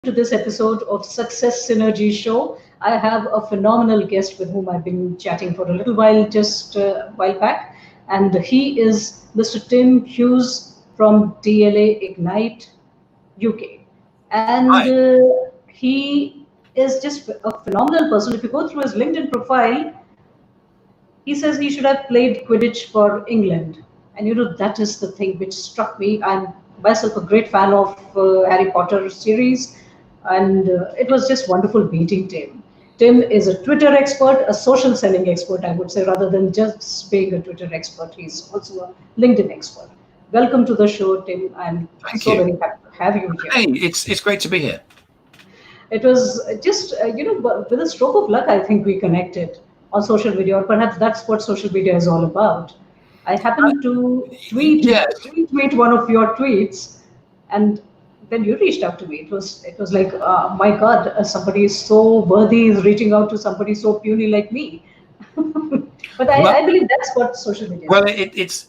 to this episode of Success Synergy Show. I have a phenomenal guest with whom I've been chatting for a little while, just a while back, and he is Mr. Tim Hughes from DLA Ignite UK. And Hi. he is just a phenomenal person. If you go through his LinkedIn profile, he says he should have played Quidditch for England. And that is the thing which struck me. I'm myself a great fan of Harry Potter series, and it was just wonderful meeting Tim. Tim is a Twitter expert, a social selling expert, I would say, rather than just being a Twitter expert. He's also a LinkedIn expert. Welcome to the show, Tim. I'm Thank so you. very happy to have you here. Hey, it's great to be here. It was just, with a stroke of luck, I think we connected on social media, or perhaps that's what social media is all about. I happened to Yes. retweet one of your tweets, and then you reached out to me. It was like, my God, somebody so worthy is reaching out to somebody so puny like me. But Well, I believe that's what social media is well, about. it's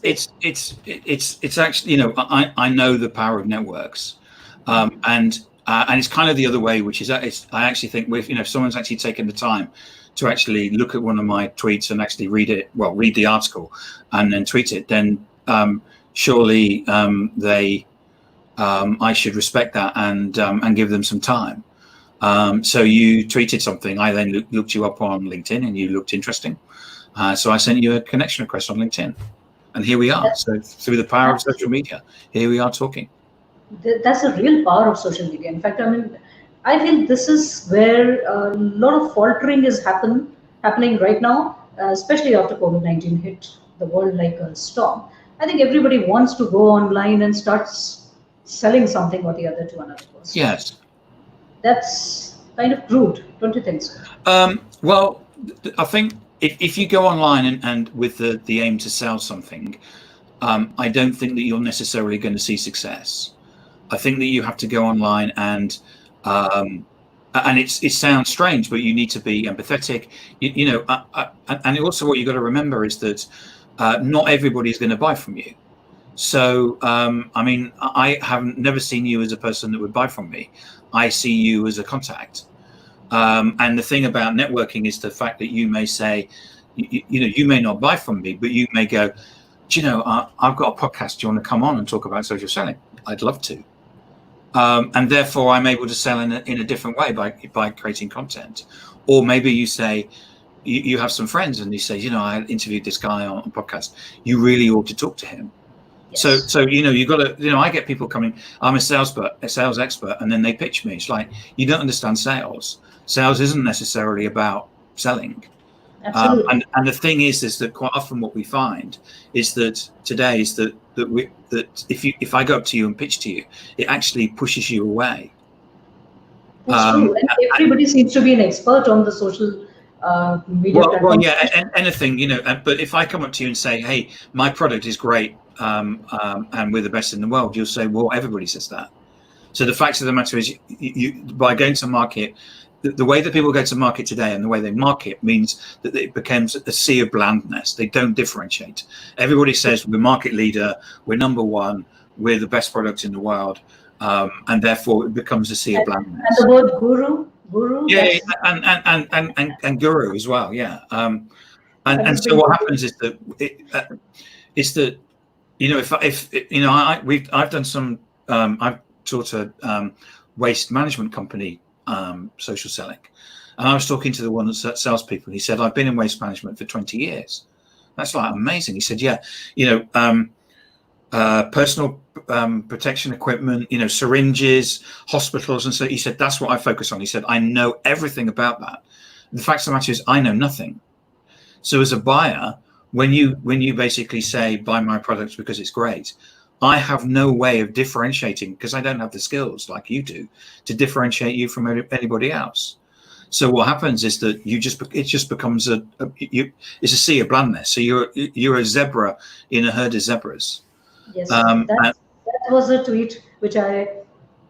actually, I know the power of networks, and it's kind of the other way, which is that I actually think if someone's actually taken the time to actually look at one of my tweets and actually read the article, and then tweet it, then surely I should respect that and give them some time. So you tweeted something. I then looked you up on LinkedIn, and you looked interesting. So I sent you a connection request on LinkedIn, and here we are. So through the power of social media, here we are talking. That's the real power of social media. In fact, I feel this is where a lot of faltering is happening right now, especially after COVID-19 hit the world like a storm. I think everybody wants to go online and start selling something or the other to another person. Yes. That's kind of crude, don't you think so? Well, I think if you go online and with the aim to sell something, I don't think that you're necessarily going to see success. I think that you have to go online and it sounds strange, but you need to be empathetic. And also what you got to remember is that not everybody is going to buy from you. So, I haven't never seen you as a person that would buy from me. I see you as a contact. And the thing about networking is the fact that you may say, you may not buy from me, but you may go, I've got a podcast. Do you want to come on and talk about social selling? I'd love to. And therefore, I'm able to sell in a different way by creating content. Or maybe you say, you have some friends and you say, I interviewed this guy on a podcast. You really ought to talk to him. Yes. So you got to, I get people coming. I'm a sales expert, and then they pitch me. It's like, you don't understand sales. Sales isn't necessarily about selling. Absolutely. And the thing is that quite often what we find is that today is that if I go up to you and pitch to you, it actually pushes you away. That's true. And everybody seems to be an expert on the social media platform. Well, yeah, and anything, but if I come up to you and say, hey, my product is great, and we're the best in the world, you'll say, well, everybody says that. So the fact of the matter is, you by going to market, the way that people go to market today and the way they market means that it becomes a sea of blandness. They don't differentiate. Everybody says we're market leader, we're number one, we're the best product in the world, and therefore it becomes a sea of blandness. And the word guru. Yeah, and guru as well. Yeah. And so what happens is that I've done some I've taught a waste management company social selling, and I was talking to the one that sells people. He said, I've been in waste management for 20 years. That's like amazing. He said, yeah, personal protection equipment, syringes, hospitals. And so he said, that's what I focus on. He said, I know everything about that. The fact of the matter is I know nothing. So as a buyer, when you basically say, buy my products because it's great, I have no way of differentiating, because I don't have the skills like you do to differentiate you from anybody else. So what happens is that it just becomes it's a sea of blandness. So you're a zebra in a herd of zebras. Yes, that was a tweet which I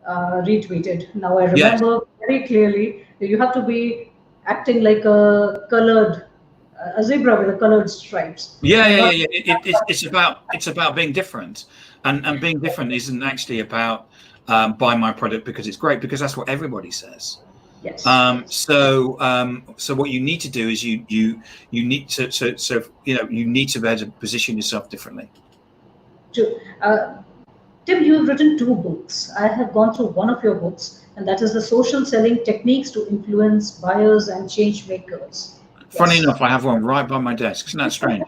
retweeted. Now I remember very clearly that you have to be acting like a zebra with colored stripes. Yeah. It's about being different, and being different isn't actually about buy my product because it's great, because that's what everybody says. Yes. So what you need to do is you need to you need to be able to position yourself differently. True. Tim, you have written 2 books. I have gone through one of your books, and that is the Social Selling Techniques to Influence Buyers and Changemakers. Funny Yes. enough, I have one right by my desk. Isn't that strange?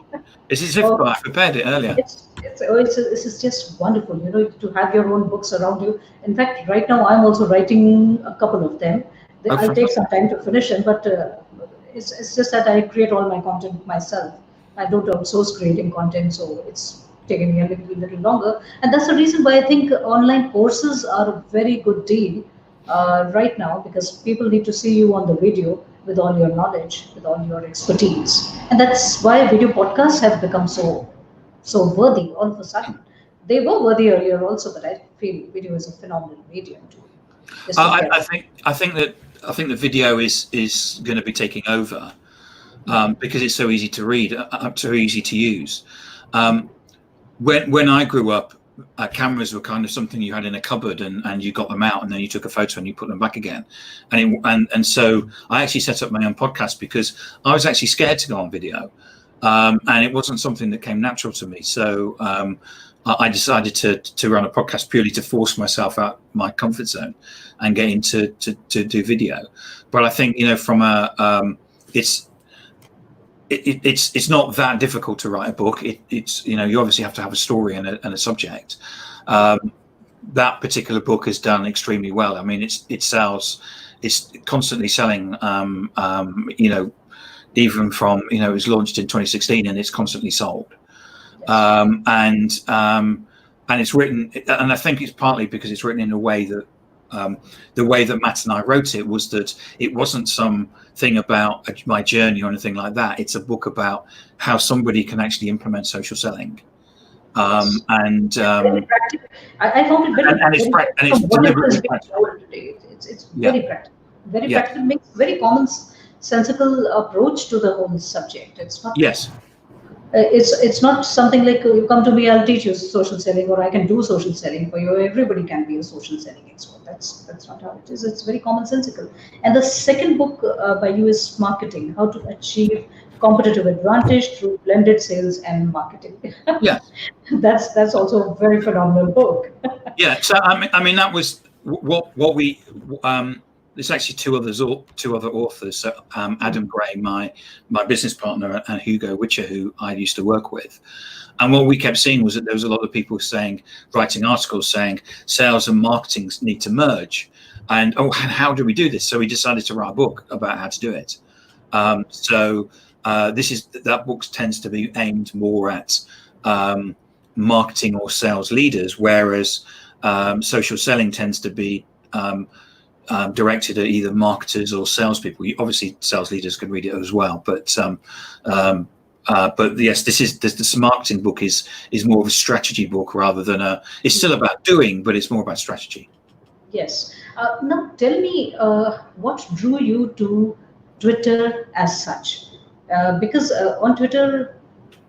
It's as if I prepared it earlier. This is just wonderful, to have your own books around you. In fact, right now I'm also writing a couple of them. I'll take some time to finish them, but it's just that I create all my content myself. I don't outsource creating content, so it's taking me a little longer. And that's the reason why I think online courses are a very good deal right now, because people need to see you on the video with all your knowledge, with all your expertise. And that's why video podcasts have become so worthy all of a sudden. They were worthy earlier also, but I feel video is a phenomenal medium too. I think that video is going to be taking over because it's so easy to read, so easy to use. When I grew up, cameras were kind of something you had in a cupboard, and you got them out, and then you took a photo and you put them back again. And so I actually set up my own podcast because I was actually scared to go on video, and it wasn't something that came natural to me. So I decided to run a podcast purely to force myself out my comfort zone and get into to do video. But I think from it's not that difficult to write a book. It's you obviously have to have a story and a subject. That particular book has done extremely well. I mean, it's constantly selling. Even from it was launched in 2016 and it's constantly sold. And it's written, and I think it's partly because it's written in a way that the way that Matt and I wrote it was that it wasn't something about my journey or anything like that. It's a book about how somebody can actually implement social selling. I found it very and it's deliberately practical. It's very practical. Very practical, makes very sensical approach to the whole subject. It's not. Yes. It's not something like you come to me, I'll teach you social selling, or I can do social selling for you. Everybody can be a social selling expert. That's not how it is. It's very commonsensical. And the second book by you is Smarketing: How to Achieve Competitive Advantage Through Blended Sales and Marketing. Yeah. That's also a very phenomenal book. Yeah. So I mean that was what we. There's actually two other authors. So Adam Gray, my business partner, and Hugo Witcher, who I used to work with. And what we kept seeing was that there was a lot of people writing articles saying sales and marketing need to merge. And how do we do this? So we decided to write a book about how to do it. That book tends to be aimed more at marketing or sales leaders, whereas social selling tends to be directed at either marketers or salespeople. Obviously, sales leaders can read it as well, but yes, the marketing book is more of a strategy book rather than it's still about doing, but it's more about strategy. Yes. Now tell me, what drew you to Twitter as such? Because on Twitter,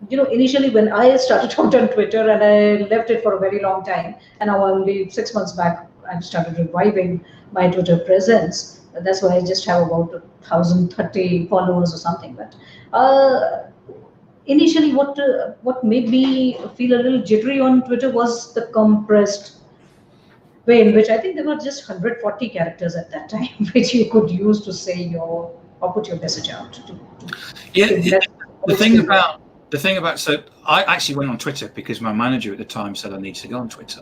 initially when I started out on Twitter, and I left it for a very long time, and now only 6 months back I've started reviving my Twitter presence. That's why I just have about 1,030 followers or something. But initially, what made me feel a little jittery on Twitter was the compressed way in which I think there were just 140 characters at that time, which you could use to say or put your message out. The thing about so I actually went on Twitter because my manager at the time said I needed to go on Twitter.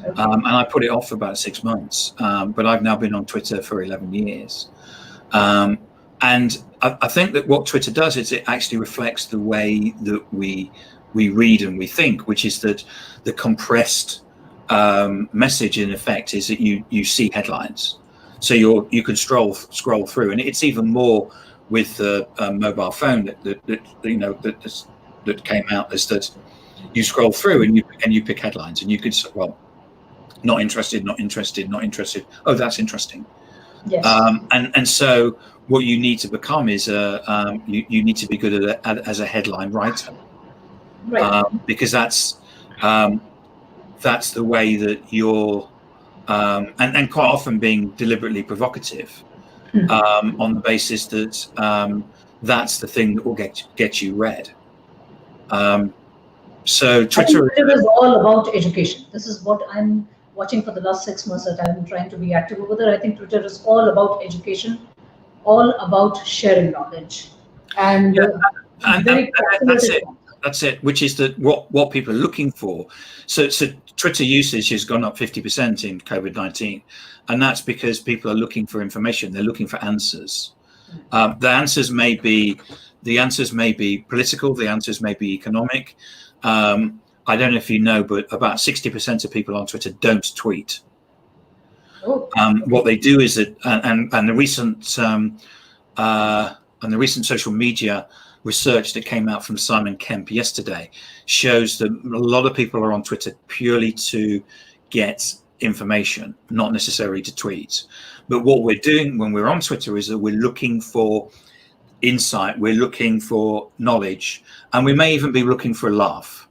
Okay. And I put it off for about 6 months, but I've now been on Twitter for 11 years. And I think that what Twitter does is it actually reflects the way that we read and we think, which is that the compressed message in effect is that you see headlines. So you can scroll through, and it's even more with the mobile phone that came out, is that you scroll through and you pick headlines, and you could not interested. Oh, that's interesting. Yes. And so what you need to become is you need to be good at as a headline writer, right? Because that's the way that your and quite often being deliberately provocative on the basis that that's the thing that will get you read. So I think Twitter Twitter is all about education. This is what I'm watching for the last 6 months that I'm trying to be active over there. I think Twitter is all about education, all about sharing knowledge, and very that's fascinated. it. That's it. Which is that what people are looking for. So Twitter usage has gone up 50% in COVID-19, and that's because people are looking for information. They're looking for answers. The answers may be political. The answers may be economic. I don't know if you know, but about 60% of people on Twitter don't tweet. Oh, What they do is that, and the recent social media research that came out from Simon Kemp yesterday shows that a lot of people are on Twitter purely to get information, not necessarily to tweet. But what we're doing when we're on Twitter is that we're looking for insight, we're looking for knowledge, and we may even be looking for a laugh.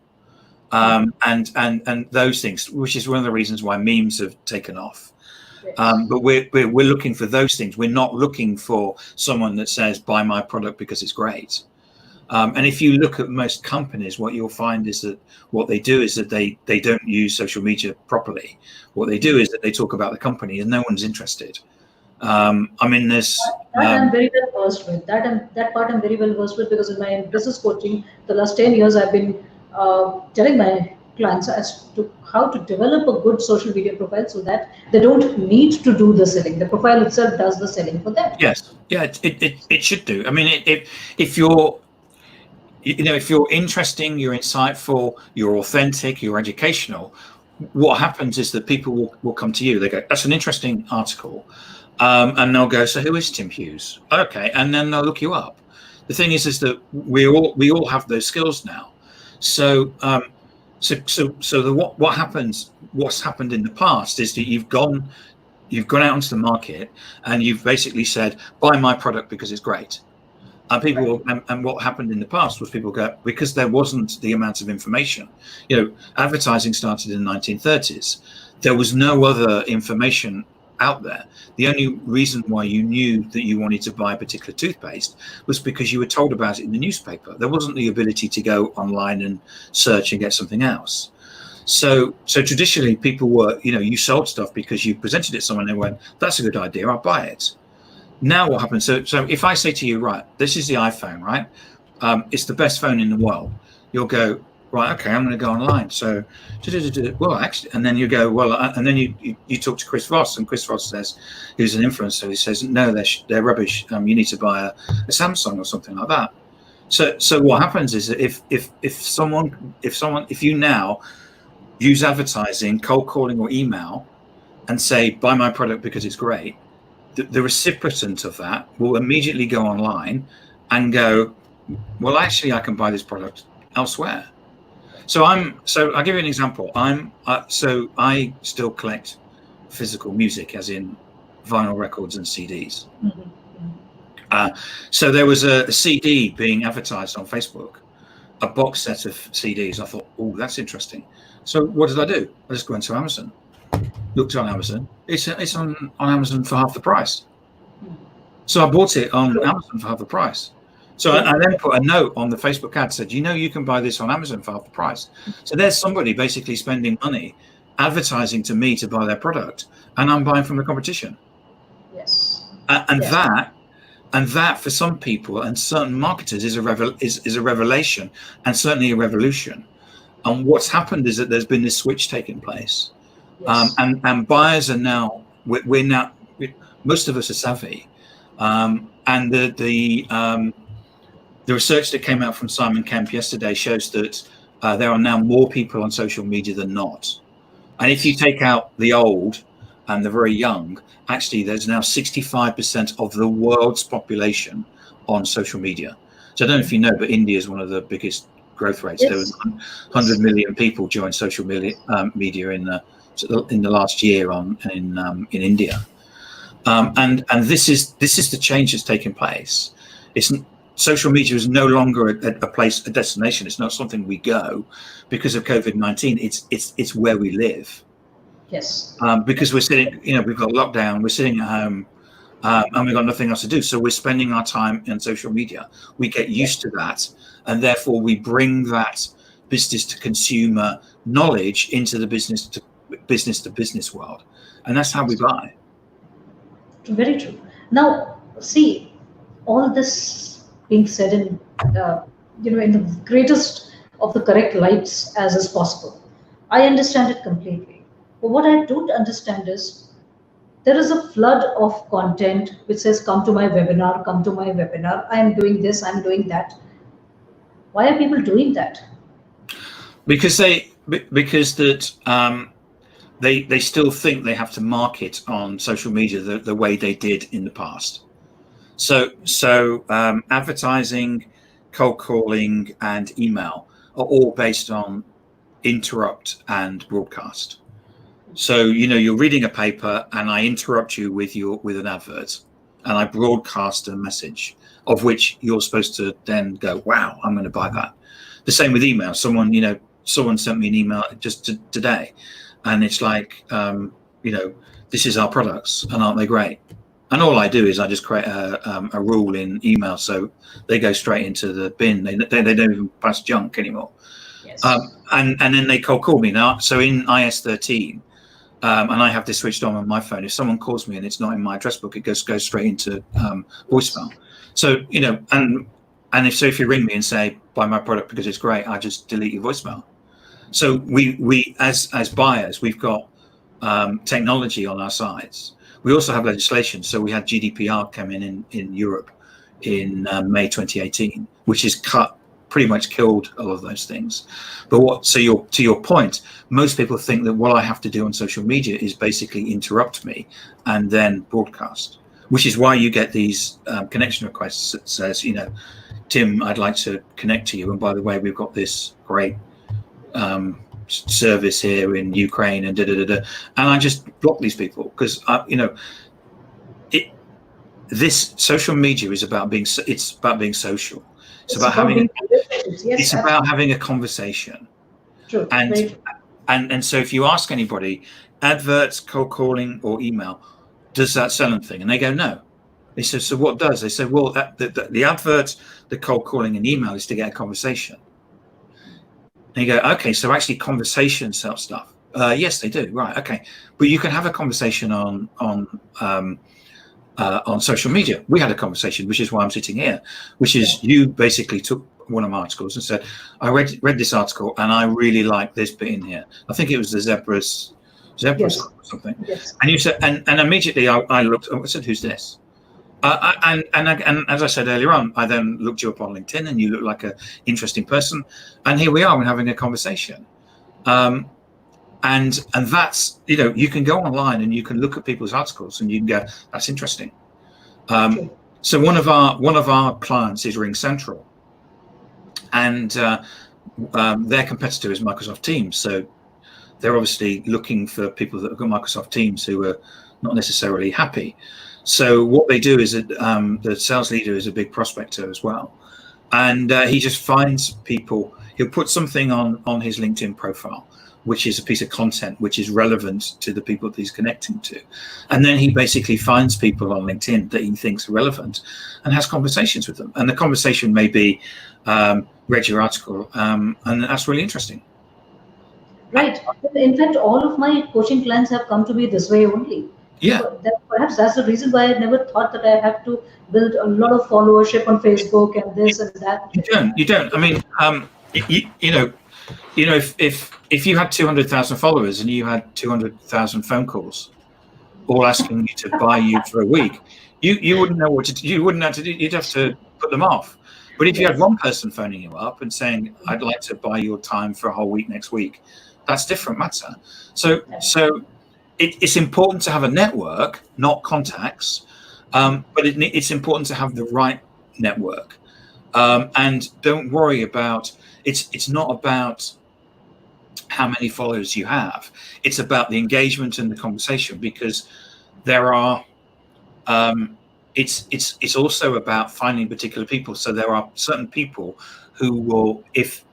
And those things, which is one of the reasons why memes have taken off. But we're looking for those things. We're not looking for someone that says buy my product because it's great. And if you look at most companies, what you'll find is that what they do is that they don't use social media properly. What they do is that they talk about the company and no one's interested. I mean, there's that I'm very well versed with. That part I'm very well versed with, because in my business coaching, the last 10 years, I've been telling my clients as to how to develop a good social media profile so that they don't need to do the selling. The profile itself does the selling for them. Yes, yeah, it should do. I mean, if you're interesting, you're insightful, you're authentic, you're educational, what happens is that people will come to you. They go, that's an interesting article. And they'll go, so who is Tim Hughes? Okay. And then they'll look you up. The thing is that we all have those skills now. So what happens, what's happened in the past is that you've gone out into the market and you've basically said, buy my product because it's great. And people, and what happened in the past was people go, because there wasn't the amount of information. Advertising started in the 1930s. There was no other information out there. The only reason why you knew that you wanted to buy a particular toothpaste was because you were told about it in the newspaper. There wasn't the ability to go online and search and get something else. So traditionally people were, you sold stuff because you presented it to someone and they went, that's a good idea, I'll buy it. Now what happens? So if I say to you, right, this is the iPhone, right? It's the best phone in the world. You'll go, right, okay, I'm going to go online. So, well, actually, and then you go, well, and then you talk to Chris Voss, and Chris Voss says, who's an influencer, he says, no, they're rubbish. You need to buy a Samsung or something like that. So what happens is that if you now use advertising, cold calling, or email, and say, buy my product because it's great, the recipient of that will immediately go online and go, well, actually, I can buy this product elsewhere. So I'll give you an example. I still collect physical music, as in vinyl records and CDs. Mm-hmm. So there was a CD being advertised on Facebook, a box set of CDs. I thought, oh, that's interesting. So what did I do? I just went to Amazon, looked on Amazon. It's on Amazon for half the price. So I bought it on Amazon for half the price. So I then put a note on the Facebook ad, said, you can buy this on Amazon for half the price. So there's somebody basically spending money advertising to me to buy their product, and I'm buying from the competition. Yes. That for some people and certain marketers is a revelation, and certainly a revolution. And what's happened is that there's been this switch taking place. Yes. And buyers are now, most of us are savvy. And the research that came out from Simon Kemp yesterday shows that there are now more people on social media than not. And if you take out the old and the very young, actually there's now 65% of the world's population on social media. So I don't know if you know, but India is one of the biggest growth rates. Yes. There was 100 million people joined social media in the last year in India. And this is the change that's taking place. Social media is no longer a destination. It's not something we go because of COVID-19. It's where we live. Yes. Because we're sitting, we've got lockdown, we're sitting at home, and we've got nothing else to do. So we're spending our time in social media. We get used to that, and therefore we bring that business to consumer knowledge into the business to business world, and that's how we buy. Very true. Now, see, all this being said in the greatest of the correct lights as is possible, I understand it completely. But what I don't understand is there is a flood of content which says, "Come to my webinar, come to my webinar. I am doing this, I'm doing that." Why are people doing that? Because they still think they have to market on social media the way they did in the past. So advertising, cold calling, and email are all based on interrupt and broadcast. So you're reading a paper, and I interrupt you with an advert, and I broadcast a message of which you're supposed to then go, "Wow, I'm going to buy that." The same with email. Someone sent me an email just today, and it's like, this is our products, and aren't they great? And all I do is I just create a rule in email, so they go straight into the bin. They don't even pass junk anymore. Yes. And then they cold call me now. So in IS 13, and I have this switched on my phone. If someone calls me and it's not in my address book, it goes straight into voicemail. So and if you ring me and say buy my product because it's great, I just delete your voicemail. So we as buyers, we've got technology on our sides. We also have legislation. So we had GDPR come in Europe in May 2018, which has pretty much killed all of those things. But to your point, most people think that what I have to do on social media is basically interrupt me and then broadcast, which is why you get these connection requests that says, Tim, I'd like to connect to you. And by the way, we've got this great service here in Ukraine and and I just block these people because this social media is about being social. It's about having a conversation. True. And so if you ask anybody, adverts, cold calling, or email, does that sell anything? And they go, no. They say, so what does? They say, well, the adverts, the cold calling, and email is to get a conversation. And you go, okay, so actually conversations sell stuff. Yes, they do. Right. Okay. But you can have a conversation on social media. We had a conversation, which is why I'm sitting here, which is you basically took one of my articles and said, I read this article and I really like this bit in here. I think it was the zebras Yes. or something. Yes. And you said, and immediately I looked, I said, who's this? And as I said earlier on, I then looked you up on LinkedIn and you look like an interesting person. And here we are, we're having a conversation. And that's, you can go online and you can look at people's articles and you can go, that's interesting. So one of our clients is Ring Central, and their competitor is Microsoft Teams. So they're obviously looking for people that have got Microsoft Teams who are not necessarily happy. So what they do is that the sales leader is a big prospector as well, and he just finds people. He'll put something on his LinkedIn profile, which is a piece of content which is relevant to the people that he's connecting to. And then he basically finds people on LinkedIn that he thinks are relevant and has conversations with them. And the conversation may be, read your article, and that's really interesting. Right. In fact, all of my coaching clients have come to me this way only. Yeah. Perhaps that's the reason why I never thought that I have to build a lot of followership on Facebook and this and that. You don't. I mean, if you had 200,000 followers and you had 200,000 phone calls, all asking you to buy you for a week, you wouldn't know what to do. You wouldn't have to do. You'd have to put them off. But if you had one person phoning you up and saying, "I'd like to buy your time for a whole week next week," that's different matter. So it's important to have a network, not contacts, but it's important to have the right network. And don't worry about it's not about how many followers you have. It's about the engagement and the conversation, because there are it's also about finding particular people. So there are certain people who will, if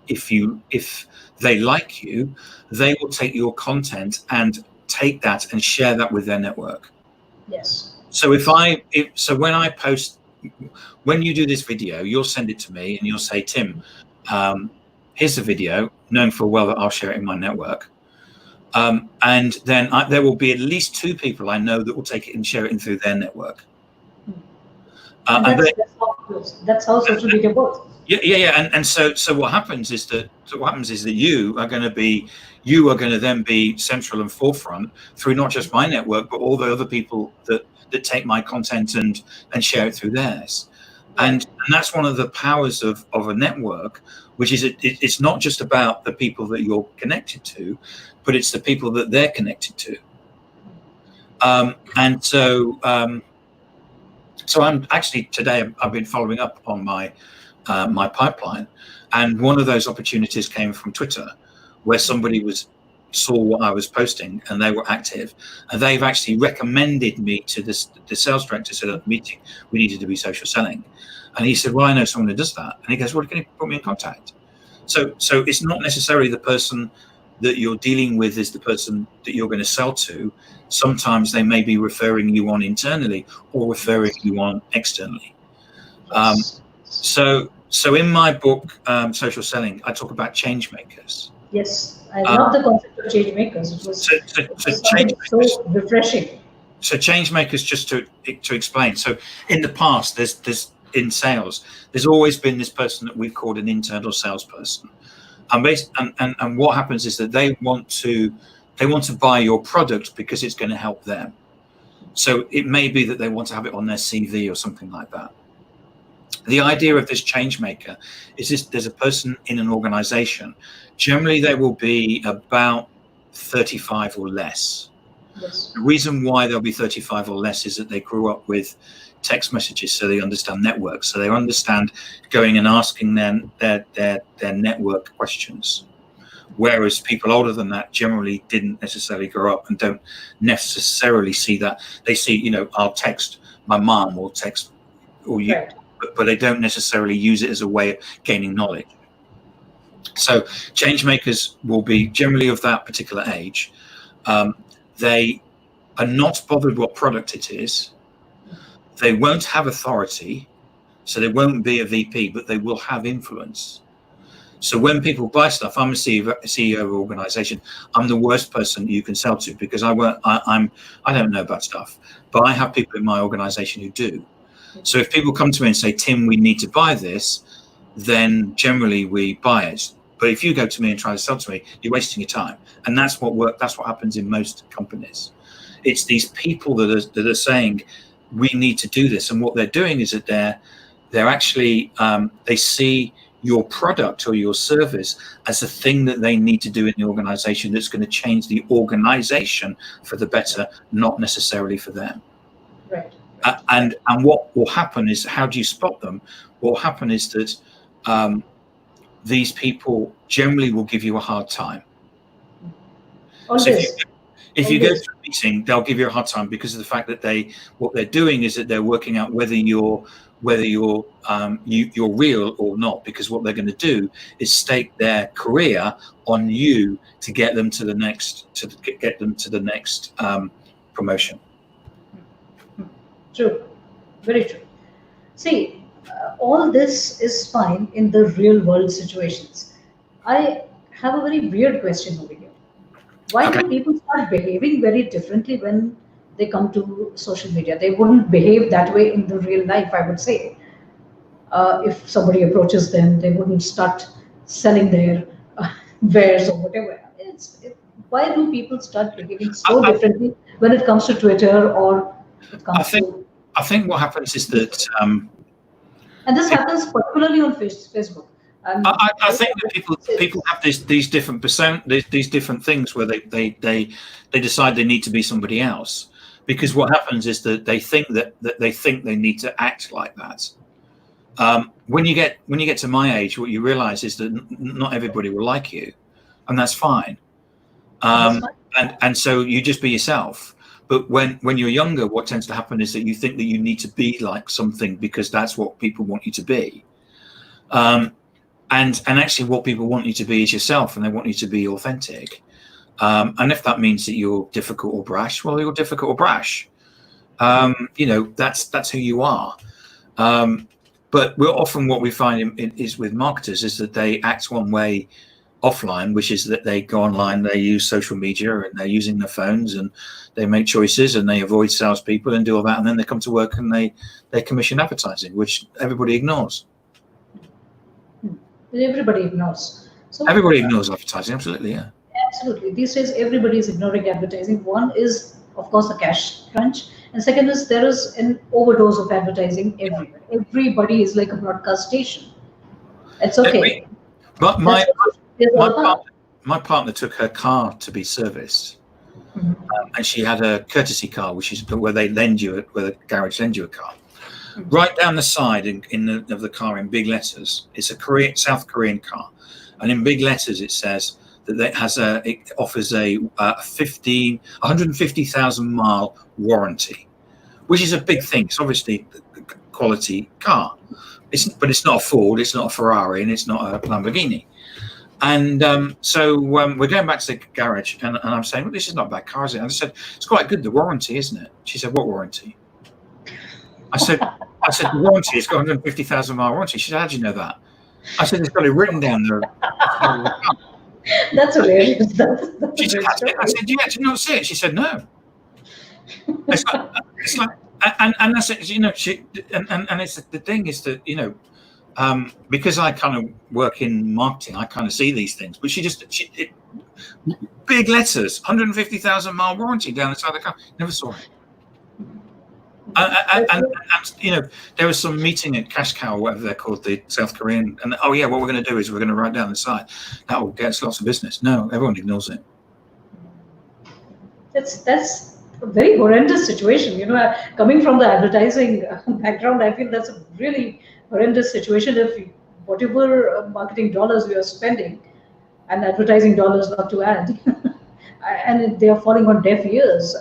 they like you, they will take your content and take that and share that with their network. Yes. So when I post, when you do this video, you'll send it to me and you'll say, Tim, here's the video, knowing full well that I'll share it in my network. And then there will be at least 2 people I know that will take it and share it in through their network. And that's how social media works. Yeah. And so what happens is that you are going to then be central and forefront through not just my network, but all the other people that take my content and share it through theirs. And that's one of the powers of a network, which is it's not just about the people that you're connected to, but it's the people that they're connected to. And so I'm actually today I've been following up on my my pipeline, and one of those opportunities came from Twitter, where somebody saw what I was posting and they were active, and they've actually recommended me to the sales director. Said at the meeting we needed to be social selling, and he said, well, I know someone who does that, and he goes, well, can you put me in contact? So it's not necessarily the person that you're dealing with is the person that you're going to sell to. Sometimes they may be referring you on internally or referring you on externally. So in my book, Social Selling, I talk about change makers. Yes, I love the concept of change makers. It was so refreshing. So change makers, just to explain. So in the past, there's in sales, there's always been this person that we've called an internal salesperson. And what happens is that they want to buy your product because it's going to help them. So it may be that they want to have it on their CV or something like that. The idea of this change maker is this: there's a person in an organization. Generally, they will be about 35 or less. Yes. The reason why they'll be 35 or less is that they grew up with text messages, so they understand networks, so they understand going and asking their network questions. Whereas people older than that generally didn't necessarily grow up and don't necessarily see that. They see, I'll text my mom or text or you, right. but they don't necessarily use it as a way of gaining knowledge. So change makers will be generally of that particular age. They are not bothered what product it is. They won't have authority, so they won't be a VP, but they will have influence. So when people buy stuff, I'm a CEO of an organization. I'm the worst person you can sell to because I don't know about stuff, but I have people in my organization who do. So if people come to me and say, Tim, we need to buy this, then generally we buy it. But if you go to me and try to sell to me, you're wasting your time. And that's what happens in most companies. It's these people that are saying, we need to do this. And what they're doing is that they're actually, they see your product or your service as a thing that they need to do in the organization that's going to change the organization for the better, not necessarily for them. Right. And what will happen is, how do you spot them? What will happen is that these people generally will give you a hard time. So if you go to a meeting, they'll give you a hard time because of the fact that what they're doing is that they're working out whether you're real or not, because what they're going to do is stake their career on you to get them to the next promotion. True, very true. See, all this is fine in the real world situations. I have a very weird question over here. Why do people start behaving very differently when they come to social media? They wouldn't behave that way in the real life, I would say. If somebody approaches them, they wouldn't start selling their wares or whatever. Why do people start behaving so differently when it comes to Twitter or it comes to... I think what happens is that... and this happens particularly on Facebook. I think that people have these different these different things where they decide they need to be somebody else, because what happens is that they think they need to act like that. When you get to my age, what you realize is that not everybody will like you, and that's fine. And so you just be yourself. But when you're younger, what tends to happen is that you think that you need to be like something because that's what people want you to be. And actually what people want you to be is yourself, and they want you to be authentic. And if that means that you're difficult or brash, well, you're difficult or brash. That's who you are. But we're often, what we find is with marketers is that they act one way offline, which is that they go online, they use social media, and they're using their phones, and they make choices, and they avoid salespeople and do all that, and then they come to work and they commission advertising, which everybody ignores. Everybody ignores. So everybody ignores advertising, absolutely, yeah. Absolutely. These days, everybody is ignoring advertising. One is, of course, the cash crunch, and second is there is an overdose of advertising everywhere. Everybody is like a broadcast station. It's okay. But my partner took her car to be serviced, and she had a courtesy car, which is where they lend you, where the garage lends you a car. Right down the side of the car in big letters, it's a South Korean car, and in big letters it says that it offers a 150,000 mile warranty, which is a big thing. It's obviously a quality car. But it's not a Ford, it's not a Ferrari, and it's not a Lamborghini. And so we're going back to the garage, and I'm saying, well, this is not a bad car, is it? And I said, it's quite good, the warranty, isn't it? She said, what warranty? I said, the warranty, it's got 150,000 mile warranty. She said, how do you know that? I said, it's got it written down there. That's hilarious. She said, I said, do you actually not see it? She said, no. It's like and that's it, and it's the thing is that, because I kind of work in marketing, I kind of see these things. But big letters, 150,000 mile warranty down the side of the car. Never saw it. And there was some meeting at Cash Cow, or whatever they're called, the South Korean, and what we're going to do is we're going to write down the side. That will get us lots of business. No, everyone ignores it. That's a very horrendous situation. Coming from the advertising background, I feel that's a really horrendous situation. If whatever marketing dollars we are spending, and advertising dollars not to add, and they are falling on deaf ears,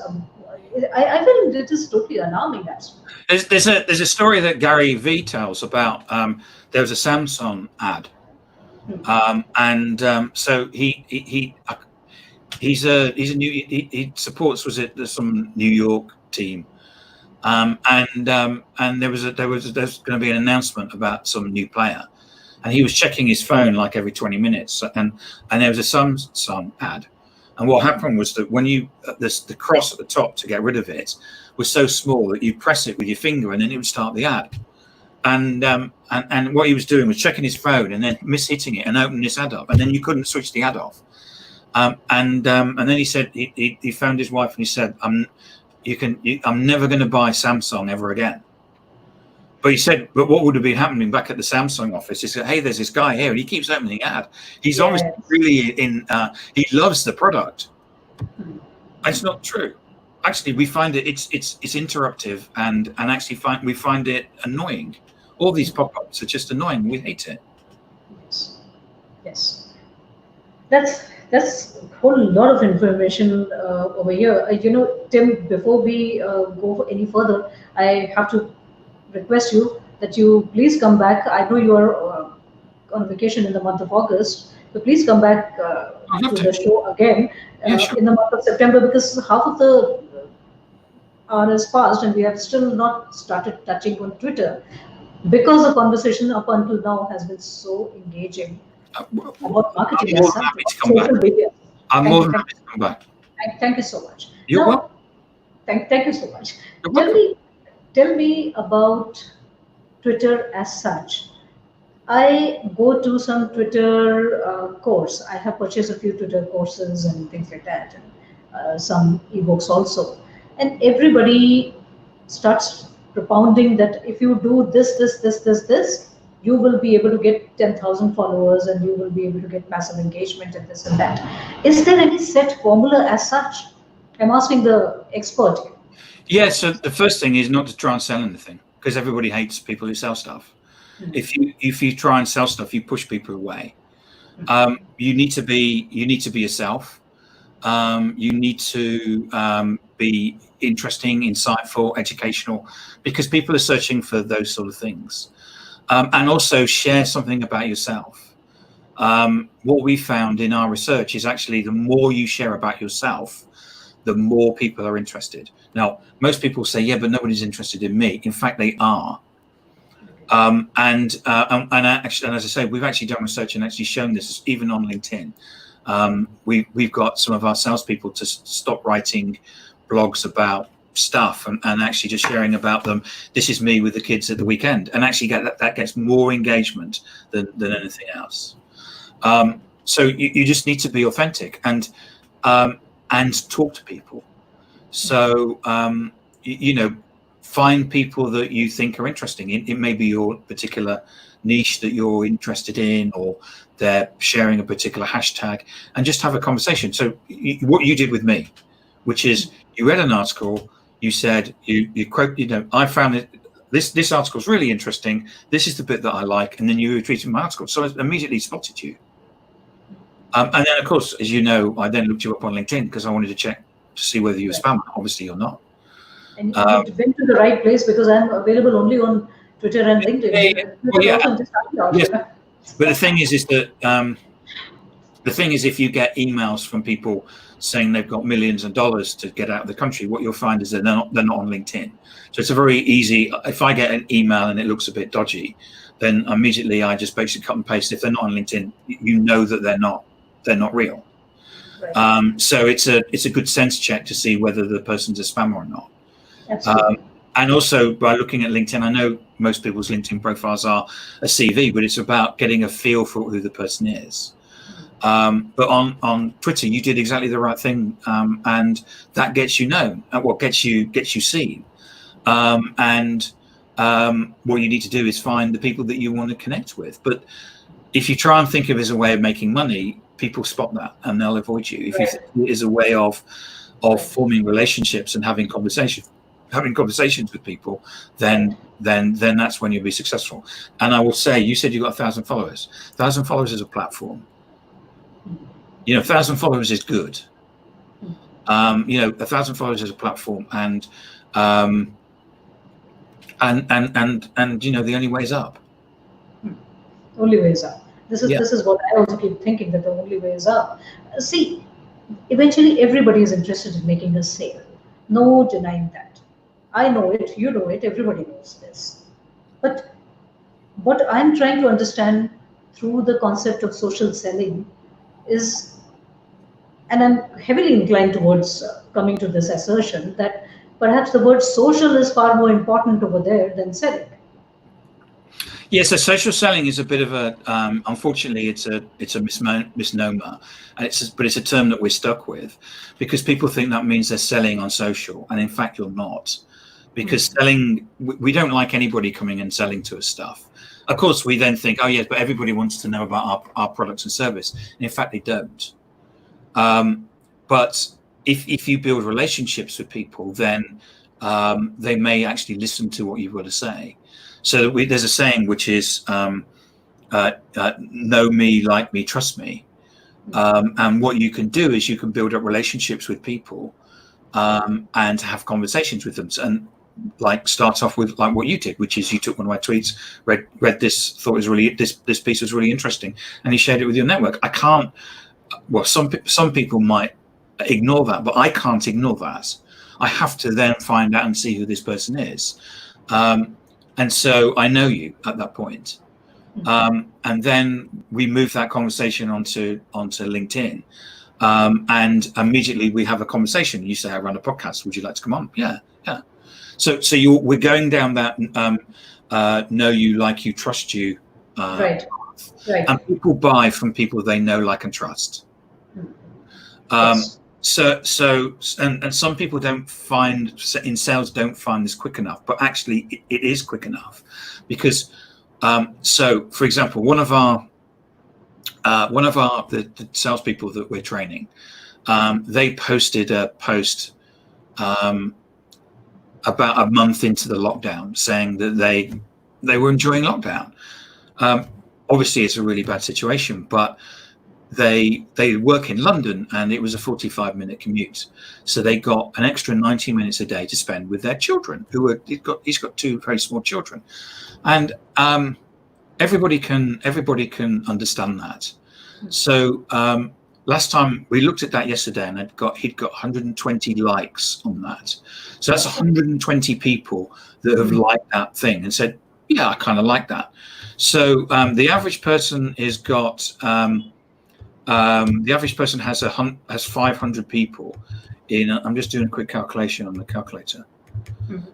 I feel it is totally alarming. There's a story that Gary Vee tells about. There was a Samsung ad, so he supports some New York team, and there's going to be an announcement about some new player, and he was checking his phone like every 20 minutes, and there was a Samsung ad, and what happened was that when the cross at the top to get rid of it was so small that you press it with your finger and then it would start the ad, and what he was doing was checking his phone and then mishitting it and opening this ad up, and then you couldn't switch the ad off. And then he said he phoned his wife and he said, I'm never going to buy Samsung ever again. But he said, but what would have been happening back at the Samsung office? He said, hey, there's this guy here, and he keeps opening the ad. He's obviously really he loves the product. It's not true. Actually, we find it's interruptive, and actually we find it annoying. All these pop-ups are just annoying. We hate it. Yes. That's a whole lot of information over here. Tim, before we go any further, I have to request you that you please come back. I know you are on vacation in the month of August, so please come back to the show again in the month of September, because half of the hour has passed and we have still not started touching on Twitter, because the conversation up until now has been so engaging. About marketing. I'm more than happy to come back. Thank you so much. You're welcome. Thank you so much. Tell me about Twitter as such. I go to some Twitter course. I have purchased a few Twitter courses and things like that, and some ebooks also. And everybody starts propounding that if you do this, you will be able to get 10,000 followers, and you will be able to get massive engagement and this and that. Is there any set formula as such? I'm asking the expert here. Yeah, so the first thing is not to try and sell anything, because everybody hates people who sell stuff. If you try and sell stuff, you push people away. You need to be yourself. You need to be interesting, insightful, educational, because people are searching for those sort of things. And also share something about yourself. what we found in our research is actually the more you share about yourself, the more people are interested. Now, most people say, yeah, but nobody's interested in me. In fact, they are. And actually, and as I say, we've actually done research and actually shown this even on LinkedIn. We've got some of our salespeople to stop writing blogs about stuff and actually just sharing about them. This is me with the kids at the weekend, and actually that gets more engagement than anything else. So you just need to be authentic and talk to people. So find people that you think are interesting. It may be your particular niche that you're interested in, or they're sharing a particular hashtag, and just have a conversation. So what you did with me, which is you read an article, you said you quote, I found it. This article is really interesting. This is the bit that I like, and then you retweeted my article. So I immediately spotted you. And then, of course, as you know, I then looked you up on LinkedIn because I wanted to check to see whether you were spam. Obviously, you're not. And you went to the right place because I'm available only on Twitter and LinkedIn. But the thing is that if you get emails from people saying they've got millions of dollars to get out of the country, what you'll find is that they're not on LinkedIn. So it's a very easy. If I get an email and it looks a bit dodgy, then immediately I just basically cut and paste. If they're not on LinkedIn, you know that they're not real. Right. So it's a good sense check to see whether the person's a spammer or not. Absolutely. And also by looking at LinkedIn, I know most people's LinkedIn profiles are a CV, but it's about getting a feel for who the person is. But on Twitter, you did exactly the right thing, and that gets you known, gets you seen. And what you need to do is find the people that you want to connect with. But if you try and think of it as a way of making money, people spot that and they'll avoid you. If you think it is a way of forming relationships and having conversations with people, then that's when you'll be successful. And I will say, you said you got 1,000 followers. 1,000 followers is a platform. 1,000 followers is good. 1,000 followers is a platform, and the only way is up. Only way is up. This is what I also keep thinking, that the only way is up. See, eventually everybody is interested in making a sale. No denying that. I know it, you know it, everybody knows this. But what I'm trying to understand through the concept of social selling is, and I'm heavily inclined towards coming to this assertion, that perhaps the word social is far more important over there than selling. Yeah, so social selling is a bit of a, unfortunately, it's a misnomer, and but it's a term that we're stuck with, because people think that means they're selling on social, and in fact you're not, because selling, we don't like anybody coming and selling to us stuff. Of course, we then think, oh yes, but everybody wants to know about our products and service, and in fact they don't. But if you build relationships with people, then they may actually listen to what you've got to say. So there's a saying which is, know me, like me, trust me. And what you can do is you can build up relationships with people and have conversations with them. And like start off with like what you did, which is you took one of my tweets, read this, thought it was really, this piece was really interesting, and you shared it with your network. I can't, well, some people might ignore that, but I can't ignore that. I have to then find out and see who this person is. And so I know you at that point. And then we move that conversation onto LinkedIn. And immediately we have a conversation. You say, I run a podcast. Would you like to come on? Yeah. So we're going down that know you, like you, trust you. Right. And people buy from people they know, like, and trust. Yes. So some people don't find this quick enough, but actually it is quick enough, because so for example, one of the salespeople that we're training, they posted a post about a month into the lockdown saying that they were enjoying lockdown. Obviously it's a really bad situation, but they work in London and it was a 45-minute commute, so they got an extra 90 minutes a day to spend with their children, he's got two very small children, and everybody can understand that. So last time we looked at that yesterday, and he'd got 120 likes on that. So that's 120 people that have liked that thing and said, yeah, I kind of like that. So the average person has got the average person has 500 people in. I'm just doing a quick calculation on the calculator.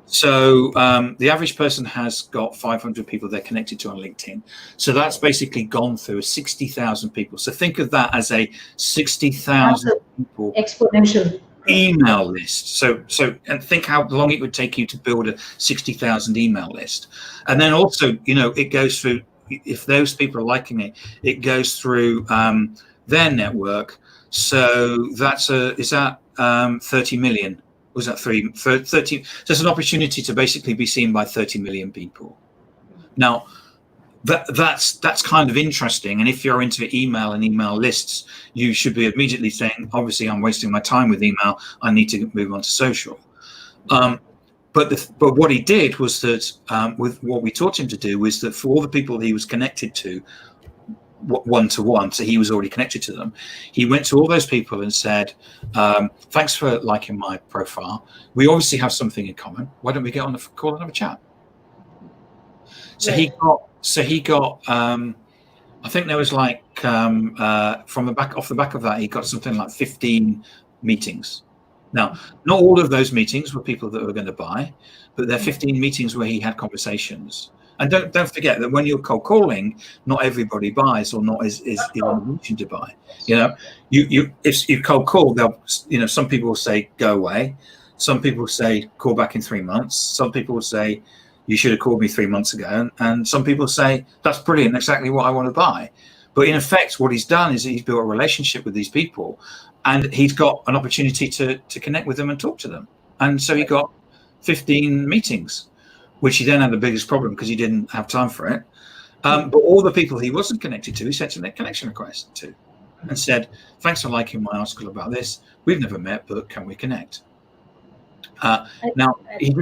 So the average person has got 500 people they're connected to on LinkedIn. So that's basically gone through 60,000 people. So think of that as a 60,000 people exponential email list. So and think how long it would take you to build a 60,000 email list. And then also, it goes through, if those people are liking it, it goes through their network. So that's is that 30 million? Was that 30? So it's an opportunity to basically be seen by 30 million people. Now, that's kind of interesting. And if you're into email and email lists, you should be immediately saying, obviously, I'm wasting my time with email. I need to move on to social. But what he did was that with what we taught him to do was that for all the people that he was connected to, one-to-one, so he was already connected to them, he went to all those people and said, thanks for liking my profile. We obviously have something in common. Why don't we get on the call and have a chat? So he got I think there was like off the back of that, he got something like 15 meetings. Now, not all of those meetings were people that were going to buy, but there are 15 meetings where he had conversations. And don't forget that when you're cold calling, not everybody buys or not is in a position to buy. If you cold call, they'll, some people will say go away. Some people will say call back in 3 months. Some people will say you should have called me 3 months ago. And some people say that's brilliant, exactly what I want to buy. But in effect, what he's done is he's built a relationship with these people, and he's got an opportunity to connect with them and talk to them. And so he got 15 meetings, which he then had the biggest problem because he didn't have time for it. But all the people he wasn't connected to, he sent a connection request to and said, thanks for liking my article about this. We've never met, but can we connect? Now, he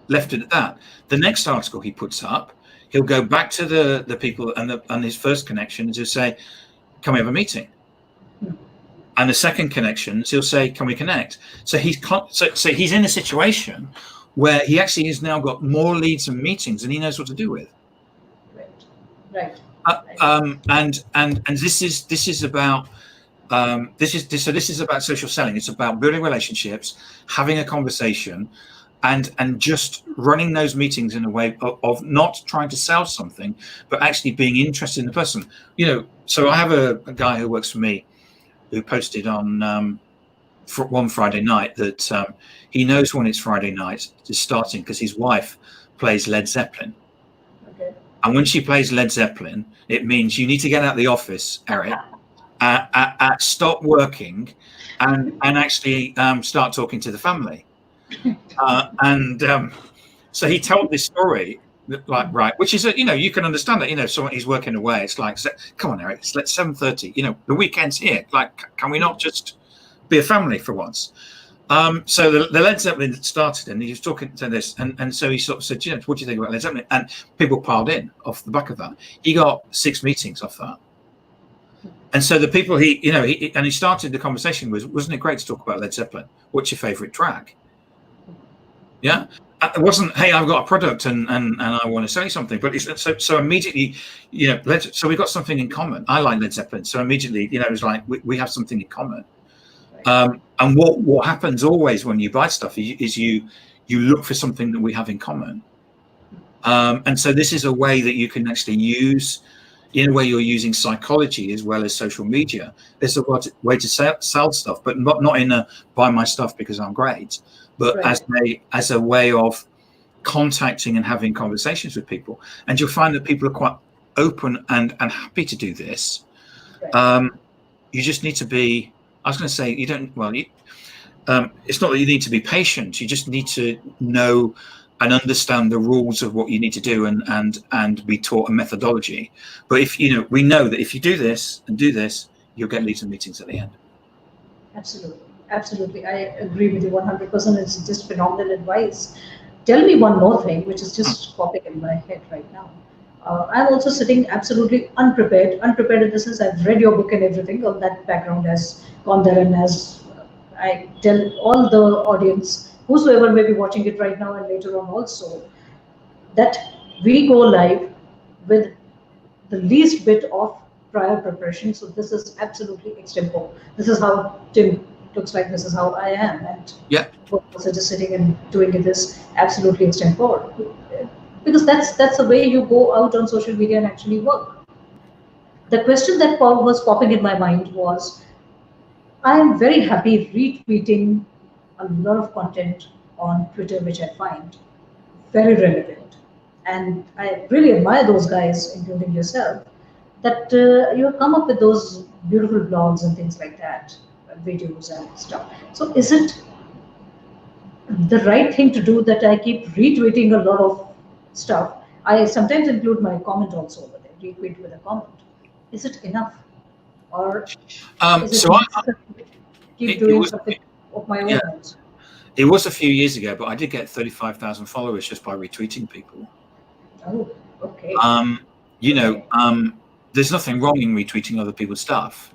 left it at that. The next article he puts up, he'll go back to the people and his first connections to say, can we have a meeting? And the second connections, he'll say, can we connect? So he's in a situation where he actually has now got more leads and meetings than he knows what to do with. Right. And this is about this is about social selling. It's about building relationships, having a conversation, and just running those meetings in a way of not trying to sell something, but actually being interested in the person. So I have a guy who works for me who posted on for one Friday night that he knows when it's Friday night is starting because his wife plays Led Zeppelin. Okay. And when she plays Led Zeppelin, it means you need to get out of the office, Eric, stop working and actually start talking to the family. So he told this story, which is, you can understand that, someone he's working away. It's like, come on, Eric, it's like 7:30, the weekend's here. Like, can we not just be a family for once? So the Led Zeppelin started, and he was talking to this, and so he sort of said, what do you think about Led Zeppelin? And people piled in off the back of that. He got 6 meetings off that. And so the people he started the conversation with, wasn't it great to talk about Led Zeppelin? What's your favorite track? Yeah. It wasn't, hey, I've got a product and I want to sell you something. But it's so immediately, so we got something in common. I like Led Zeppelin. So immediately, it was like, we have something in common. And what happens always when you buy stuff is you look for something that we have in common. And so this is a way that you can actually use, in a way you're using psychology as well as social media. It's a way to sell stuff, but not in a buy my stuff because I'm great, but right. as a way of contacting and having conversations with people. And you'll find that people are quite open and happy to do this. Right. You just need to be, I was going to say, it's not that you need to be patient. You just need to know and understand the rules of what you need to do and be taught a methodology. But if we know that if you do this and do this, you'll get leads and meetings at the end. Absolutely. I agree with you 100%. It's just phenomenal advice. Tell me one more thing, which is just popping in my head right now. I'm also sitting absolutely unprepared. Unprepared in the sense I've read your book and everything. All that background has gone there, and as I tell all the audience, whosoever may be watching it right now and later on also, that we go live with the least bit of prior preparation. So this is absolutely extempore. This is how Tim looks like. This is how I am, and Yeah. also just sitting and doing this absolutely extempore. Because that's the way you go out on social media and actually work. The question that was popping in my mind was, I am very happy retweeting a lot of content on Twitter, which I find very relevant. And I really admire those guys, including yourself, that you have come up with those beautiful blogs and things like that, videos and stuff. So, is it the right thing to do that I keep retweeting a lot of stuff? I sometimes include my comment also over there, retweet with a comment. Is it enough? Or is it So necessary to keep it doing was, something of my yeah, own also? it was a few years ago, but I did get 35,000 followers just by retweeting people. Oh, okay. Um, you know, Okay. there's nothing wrong in retweeting other people's stuff.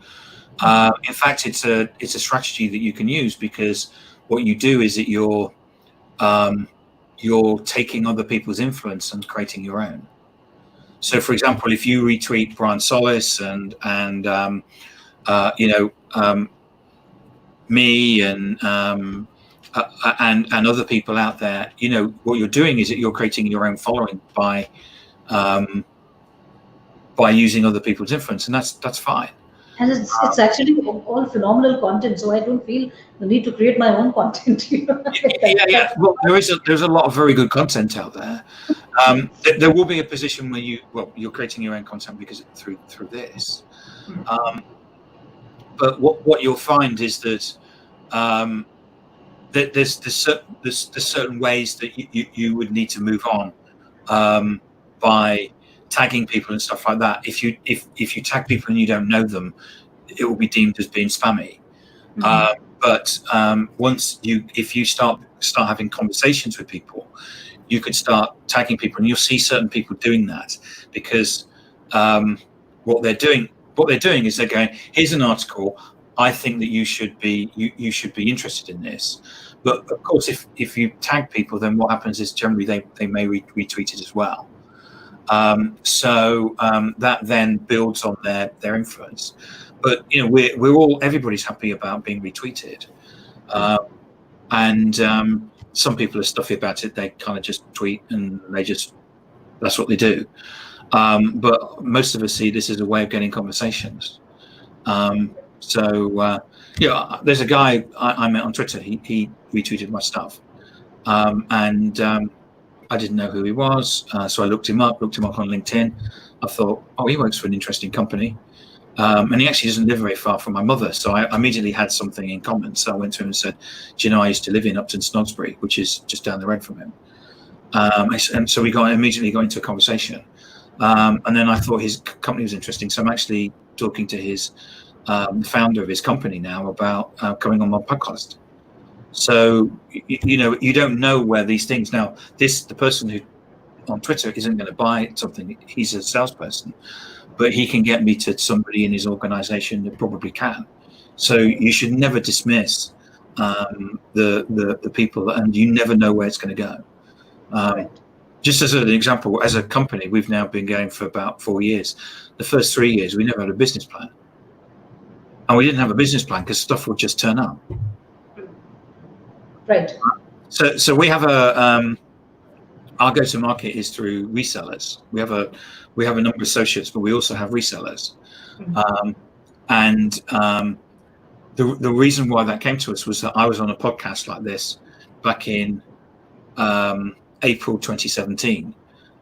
In fact, it's a strategy that you can use, because what you do is that you're taking other people's influence and creating your own. So, for example, if you retweet Brian Solis and me and other people out there, what you're doing is that you're creating your own following um, by using other people's influence, and that's fine. And it's actually all phenomenal content, so I don't feel the need to create my own content. Yeah, yeah. Well, there's a lot of very good content out there. There will be a position where you're creating your own content because through this. But what you'll find is that there's certain ways that you would need to move on by tagging people and stuff like that. If you tag people and you don't know them, it will be deemed as being spammy. But if you start having conversations with people, you could start tagging people, and you'll see certain people doing that, because what they're doing is they're going, here's an article, I think that you should be interested in this. But of course, if you tag people, then what happens is generally they may retweet it as well. So that then builds on their influence. But everybody's happy about being retweeted, and some people are stuffy about it. They kind of just tweet and that's what they do. But most of us see this as a way of getting conversations. There's a guy I met on Twitter. He retweeted my stuff, and I didn't know who he was, so I looked him up on LinkedIn. I thought, oh, he works for an interesting company. And he actually doesn't live very far from my mother, so I immediately had something in common. So I went to him and said, do you know, I used to live in Upton Snodsbury, which is just down the road from him. And so we immediately got into a conversation. And then I thought his company was interesting, so I'm actually talking to the founder of his company now about coming on my podcast. So you don't know where these things now. The person who on Twitter isn't going to buy something. He's a salesperson, but he can get me to somebody in his organization that probably can. So you should never dismiss the people, and you never know where it's going to go. Just as an example, as a company, we've now been going for about 4 years. The first 3 years, we never had a business plan. And we didn't have a business plan because stuff would just turn up. Right. So we have our go-to-market is through resellers. We have a number of associates, but we also have resellers. The reason why that came to us was that I was on a podcast like this back in April 2017,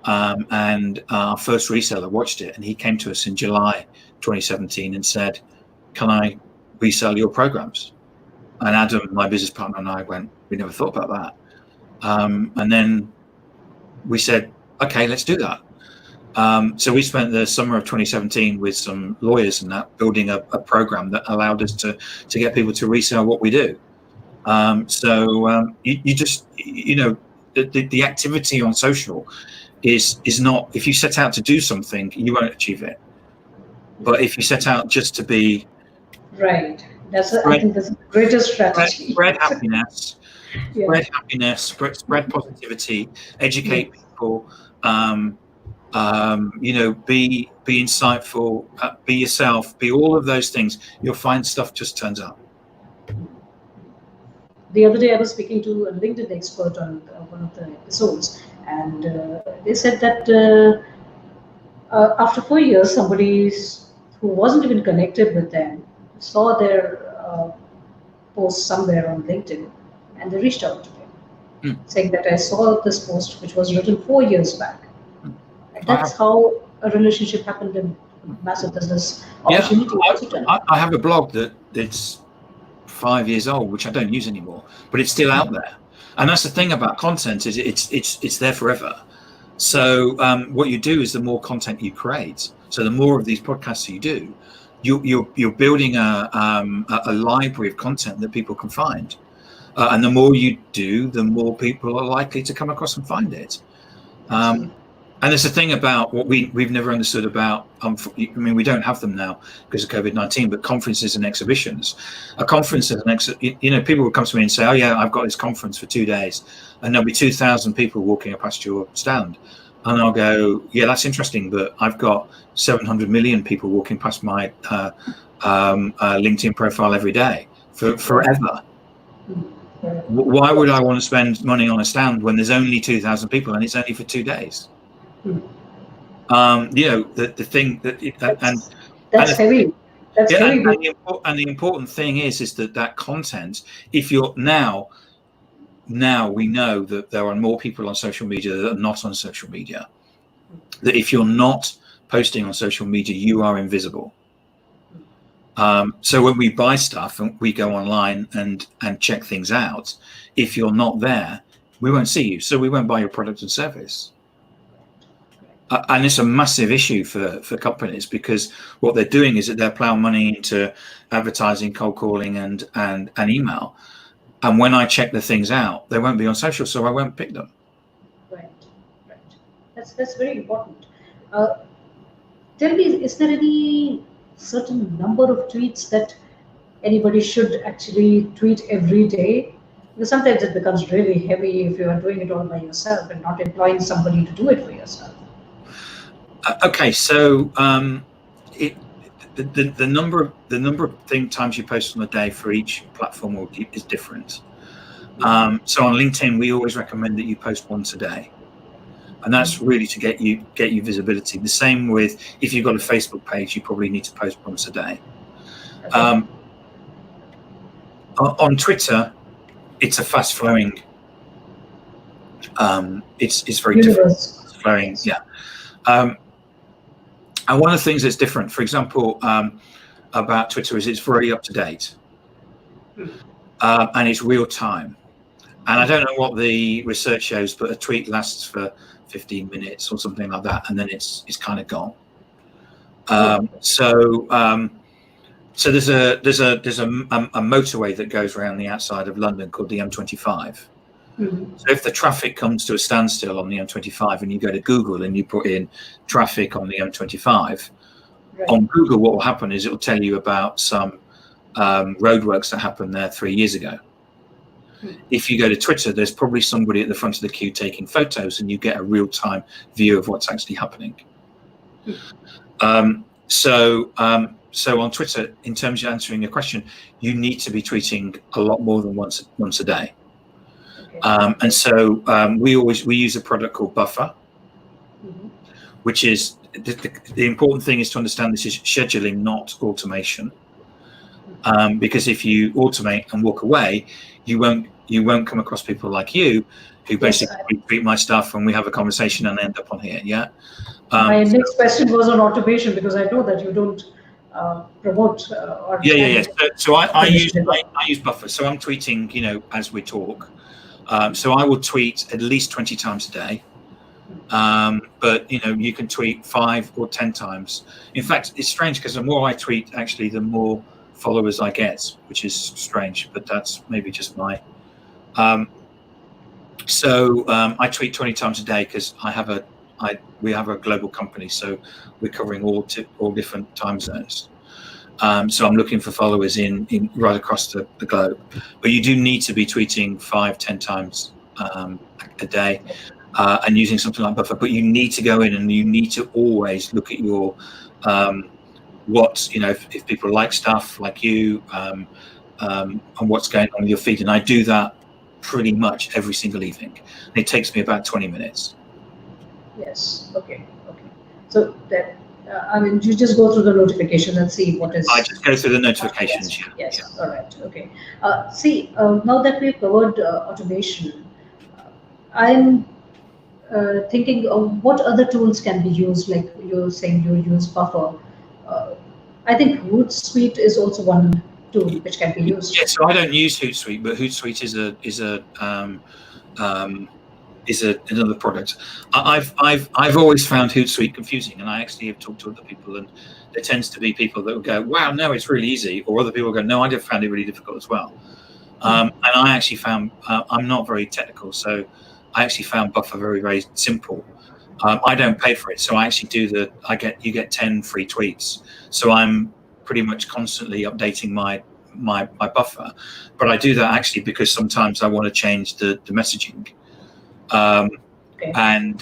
and our first reseller watched it, and he came to us in July 2017 and said, can I resell your programs? And Adam, my business partner, and I went, we never thought about that. And then we said, okay, let's do that. So we spent the summer of 2017 with some lawyers and that, building a program that allowed us to get people to resell what we do. You just, the activity on social is not, if you set out to do something, you won't achieve it. But if you set out just to be Right. I think that's the greatest strategy. spread happiness, Yeah. spread positivity, educate people, be insightful, be yourself, be all of those things, you'll find stuff just turns up. The other day I was speaking to a LinkedIn expert on one of the episodes, and they said that after 4 years, somebody who wasn't even connected with them saw their post somewhere on LinkedIn, and they reached out to them, saying that I saw this post which was written 4 years back. And that's how a relationship happened in massive business opportunity. I have a blog that's 5 years old, which I don't use anymore, but it's still out there. And that's the thing about content, is it's there forever. So what you do is the more content you create, so the more of these podcasts you do, you're building a library of content that people can find. And the more you do, the more people are likely to come across and find it. And there's a thing about what we've never understood about, we don't have them now because of COVID-19, but conferences and exhibitions. A conference is people will come to me and say, oh yeah, I've got this conference for 2 days, and there'll be 2,000 people walking past your stand. And I'll go, yeah, that's interesting, but I've got 700 million people walking past my LinkedIn profile every day forever. Why would I want to spend money on a stand when there's only 2,000 people and it's only for 2 days? The thing that's heavy. That's heavy. And the important thing is that content, if you're now we know that there are more people on social media that are not on social media, that if you're not posting on social media, you are invisible. So when we buy stuff and we go online and check things out, if you're not there, we won't see you, so we won't buy your product and service. And it's a massive issue for companies, because what they're doing is that they're plowing money into advertising, cold calling, and email. And when I check the things out, they won't be on social, so I won't pick them. Right. That's very important. Tell me, is there any certain number of tweets that anybody should actually tweet every day? Because sometimes it becomes really heavy if you are doing it all by yourself and not employing somebody to do it for yourself. Okay, so the number of times you post on a day for each platform is different. So on LinkedIn, we always recommend that you post once a day, and that's really to get you visibility. The same with, if you've got a Facebook page, you probably need to post once a day. On Twitter, it's a fast flowing. It's very different. Flowing, yeah. And one of the things that's different, for example, about Twitter, is it's very up to date, and it's real time. And I don't know what the research shows, but a tweet lasts for 15 minutes or something like that, and then it's kind of gone. So there's a motorway that goes around the outside of London called the M25. So if the traffic comes to a standstill on the M25 and you go to Google and you put in traffic on the M25, on Google, what will happen is it will tell you about some roadworks that happened there 3 years ago. If you go to Twitter, there's probably somebody at the front of the queue taking photos, and you get a real-time view of what's actually happening. So on Twitter, in terms of answering your question, you need to be tweeting a lot more than once a day. And so we use a product called Buffer, which is the important thing is to understand this is scheduling, not automation. Because if you automate and walk away, you won't come across people like you who basically repeat my stuff and we have a conversation and end up on here. Yeah. My next question was on automation, because I know that you don't promote or So I use Buffer. So I'm tweeting, as we talk. So I will tweet at least 20 times a day. But you can tweet 5 or 10 times. In fact, it's strange because the more I tweet, actually, the more followers I get, which is strange, but that's maybe just my. So I tweet 20 times a day because I we have a global company, so we're covering all different time zones. So I'm looking for followers in right across the globe. But you do need to be tweeting 5-10 times a day, and using something like Buffer. But you need to go in and you need to always look at your if people like stuff like you, and what's going on with your feed. And I do that pretty much every single evening. And it takes me about 20 minutes. Yes. Okay. So that you just go through the notifications and see what is. I just go through the notifications. Yes. Yeah. All right. Okay. Now that we've covered automation, I'm thinking of what other tools can be used. Like you're saying, you use Buffer. Uh, I think Hootsuite is also one tool which can be used. Yeah. So I don't use Hootsuite, but Hootsuite is another product. I've always found Hootsuite confusing, and I actually have talked to other people, and there tends to be people that will go, "Wow, no, it's really easy," or other people go, "No, I just found it really difficult as well." And I actually found I'm not very technical, so I actually found Buffer very, very simple. I don't pay for it, so I actually do you get 10 free tweets, so I'm pretty much constantly updating my Buffer. But I do that actually because sometimes I want to change the messaging. And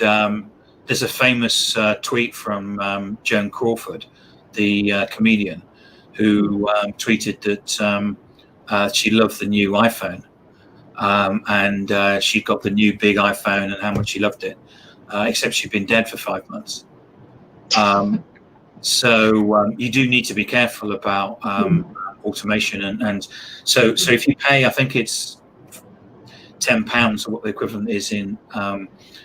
there's a famous tweet from Joan Crawford, the comedian, who tweeted that she loved the new iPhone, and she got the new big iPhone and how much she loved it, except she'd been dead for 5 months. So you do need to be careful about automation, and so if you pay, I think it's £10 or what the equivalent is in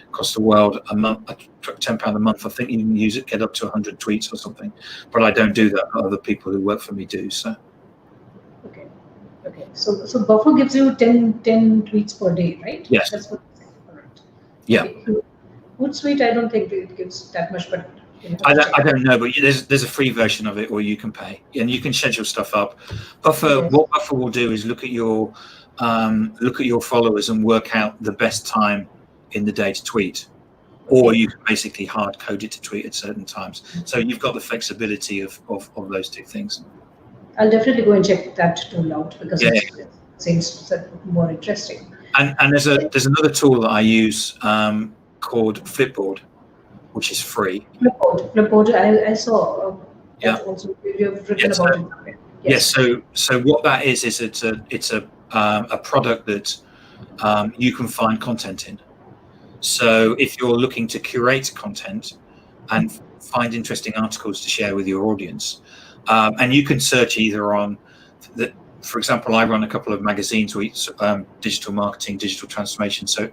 across the world a month, £10 a month. I think you can get up to 100 tweets or something, but I don't do that. Other people who work for me do. So okay. So Buffer gives you 10 tweets per day, right? Yes. That's what. All right. Yeah. Okay. Hootsuite, I don't think it gives that much, but I don't know, but there's a free version of it, or you can pay, and you can schedule stuff up. Buffer, Yes. What Buffer will do is look at your followers and work out the best time in the day to tweet, or you can basically hard code it to tweet at certain times. So you've got the flexibility of those two things. I'll definitely go and check that tool out because it seems more interesting. And there's another tool that I use called Flipboard, which is free. Flipboard. I saw. Also, you've written about it. Yes. So what that is it's a product that you can find content in. So if you're looking to curate content and find interesting articles to share with your audience, and you can search either on the. For example, I run a couple of magazines, digital marketing, digital transformation, so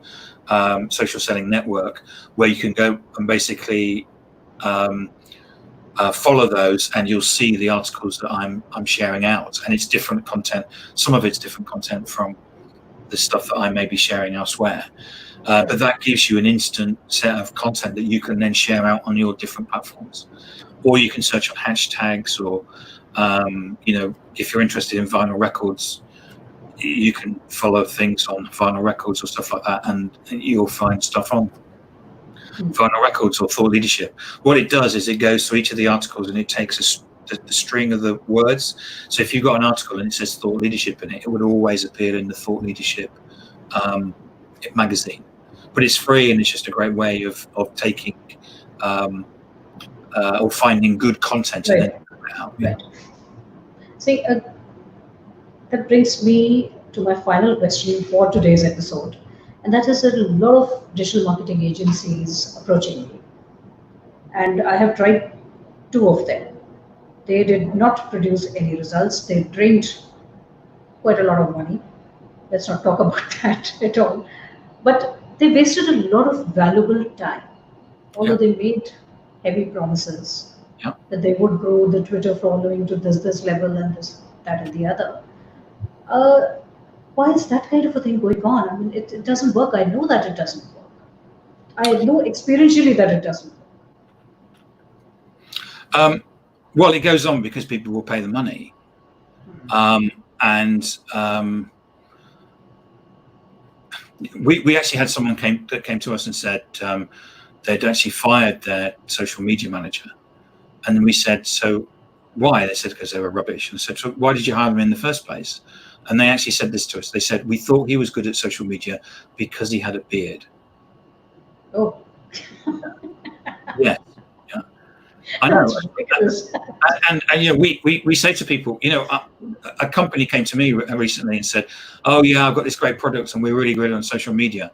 social selling network, where you can go and basically follow those, and you'll see the articles that I'm sharing out, and it's different content. Some of it's different content from the stuff that I may be sharing elsewhere, but that gives you an instant set of content that you can then share out on your different platforms, or you can search on hashtags, or if you're interested in vinyl records, you can follow things on vinyl records or stuff like that, and you'll find stuff on vinyl records or thought leadership. What it does is it goes through each of the articles and it takes the string of the words. So if you've got an article and it says thought leadership in it, it would always appear in the thought leadership magazine. But it's free, and it's just a great way of taking or finding good content and then putting it out. Right. See, that brings me to my final question for today's episode, and that is a lot of digital marketing agencies approaching me, and I have tried 2 of them. They did not produce any results. They drained quite a lot of money. Let's not talk about that at all. But they wasted a lot of valuable time, although they made heavy promises that they would grow the Twitter following to this level and this, that, and the other. Why is that kind of a thing going on? I mean, it doesn't work. I know that it doesn't work. I know experientially that it doesn't work. Well, it goes on because people will pay the money, and we actually had someone that came to us and said, they'd actually fired their social media manager. And then we said, so why? They said, because they were rubbish. And I said, so why did you hire them in the first place? And they actually said this to us. They said, we thought he was good at social media because he had a beard. Oh. Yeah. I know. And you know, we say to people, you know, a company came to me recently and said, oh yeah, I've got this great product and we're really good on social media,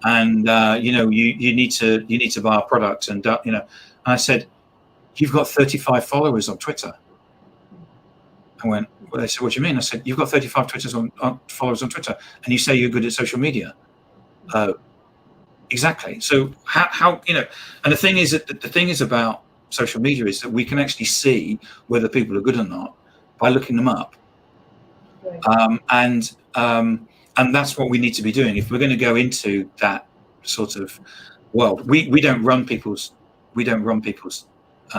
and you know, you need to buy our product. And you know, and I said, you've got 35 followers on Twitter. I went, well, they said, what do you mean? I said, you've got 35 followers on Twitter and you say you're good at social media. Exactly. So how you know, and the thing is about social media is that we can actually see whether people are good or not by looking them up. Right. And that's what we need to be doing if we're going to go into that sort of world. We don't run people's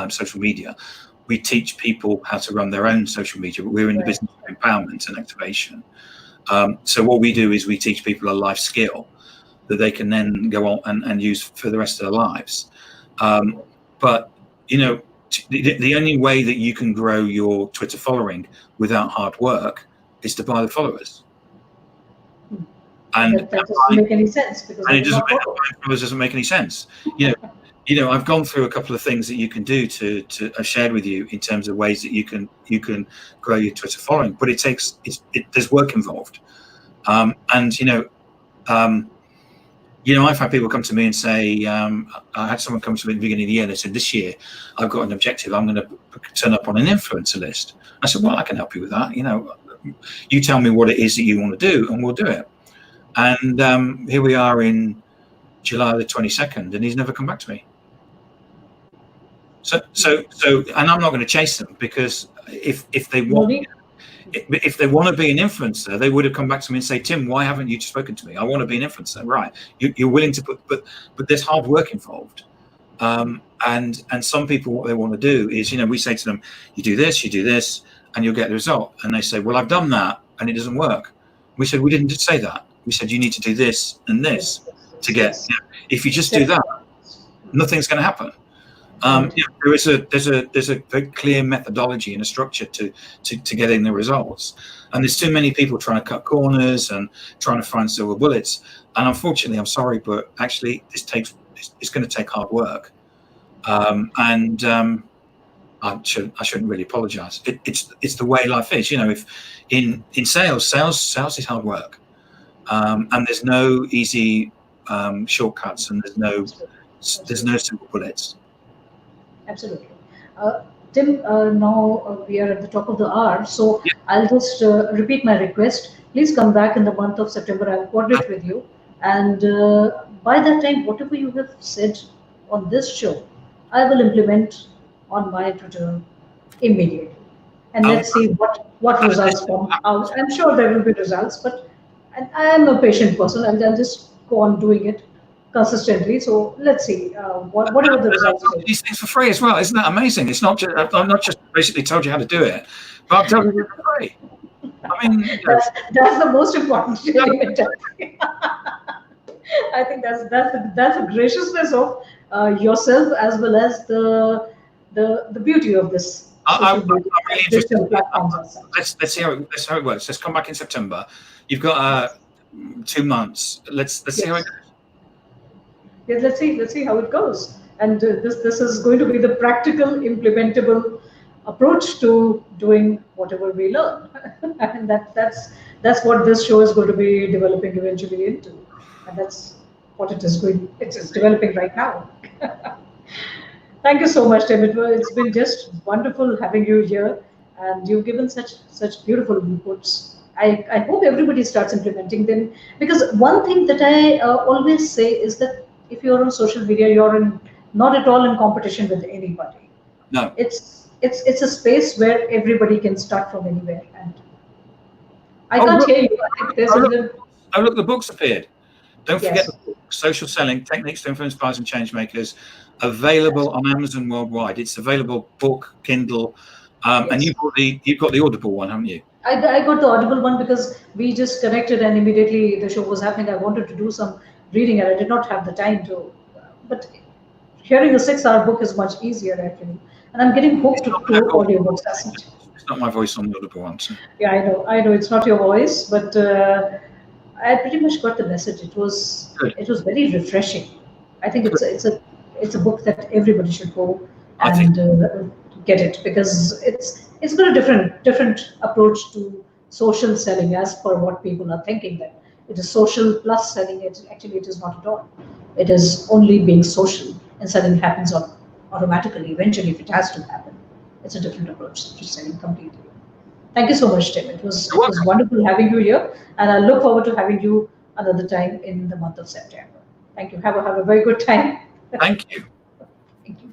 social media. We teach people how to run their own social media. But we're in the business of empowerment and activation. So what we do is we teach people a life skill that they can then go on and use for the rest of their lives. But you know, the only way that you can grow your Twitter following without hard work is to buy the followers. And that doesn't make any sense, because and it doesn't make any sense. You know, I've gone through a couple of things that you can do to I've shared with you in terms of ways that you can grow your Twitter following, but there's work involved. And you know, I've had people come to me and say, I had someone come to me at the beginning of the year. They said, this year I've got an objective. I'm going to turn up on an influencer list. I said, well, I can help you with that. You know, you tell me what it is that you want to do and we'll do it. And here we are in July the 22nd, and he's never come back to me. So, and I'm not going to chase them, because if they want to be an influencer, they would have come back to me and say, Tim, why haven't you spoken to me? I want to be an influencer. Right. You're willing to put, but there's hard work involved. And some people, what they want to do is, you know, we say to them, you do this, and you'll get the result. And they say, well, I've done that and it doesn't work. We said, we didn't say that. We said, you need to do this and this to get, you know, if you just do that, nothing's going to happen. You know, there's a very clear methodology and a structure to getting the results, and there's too many people trying to cut corners and trying to find silver bullets. And unfortunately, I'm sorry, but actually, it's going to take hard work. I shouldn't really apologize. It's the way life is. You know, if in sales is hard work, and there's no easy shortcuts, and there's no simple bullets. Absolutely. Tim, now we are at the top of the hour, so yeah. I'll just repeat my request. Please come back in the month of September. I'll coordinate with you, and by that time, whatever you have said on this show, I will implement on my Twitter immediately. And let's see what results come out. I'm sure there will be results, but I am a patient person, and I'll just go on doing it consistently. So let's see whatever the results are. These things for free as well. Isn't that amazing? It's not just, I'm not just basically told you how to do it, but I've told you for free. I mean, you know, that's the most important thing. I think that's the graciousness of yourself, as well as the beauty of this. I'm really interested. Let's see how it works. Let's come back in September. You've got 2 months. Let's see how it goes. Yeah, let's see how it goes. And this is going to be the practical, implementable approach to doing whatever we learn. And that's what this show is going to be developing eventually into. And that's what it is developing right now. Thank you so much, Tim. It's been just wonderful having you here, and you've given such beautiful inputs. I hope everybody starts implementing them, because one thing that I always say is that if you're on social media, you're not at all in competition with anybody. No. It's a space where everybody can start from anywhere. And I can't hear you. I think look, the book's appeared. Don't forget the book, Social Selling, Techniques to Influence Buyers and Changemakers, available on Amazon worldwide. It's available book, Kindle, and you've got the Audible one, haven't you? I got the Audible one because we just connected and immediately the show was happening. I wanted to do some reading and I did not have the time to. But Hearing a 6-hour book is much easier actually, and I'm getting hooked to audiobooks as such. It's not my voice on the Audible one. So. Yeah, I know it's not your voice, but I pretty much got the message. Good. It was very refreshing. I think Good. it's a book that everybody should go I think and get it, because it's got a different approach to social selling as per what people are thinking, that it is social plus selling. It is not at all. It is only being social, and selling happens automatically eventually if it has to happen. It's a different approach to selling completely. Thank you so much, Tim. you're It was welcome. wonderful having you here, and I look forward to having you another time in the month of September. Thank you. Have a very good time. Thank you. Thank you.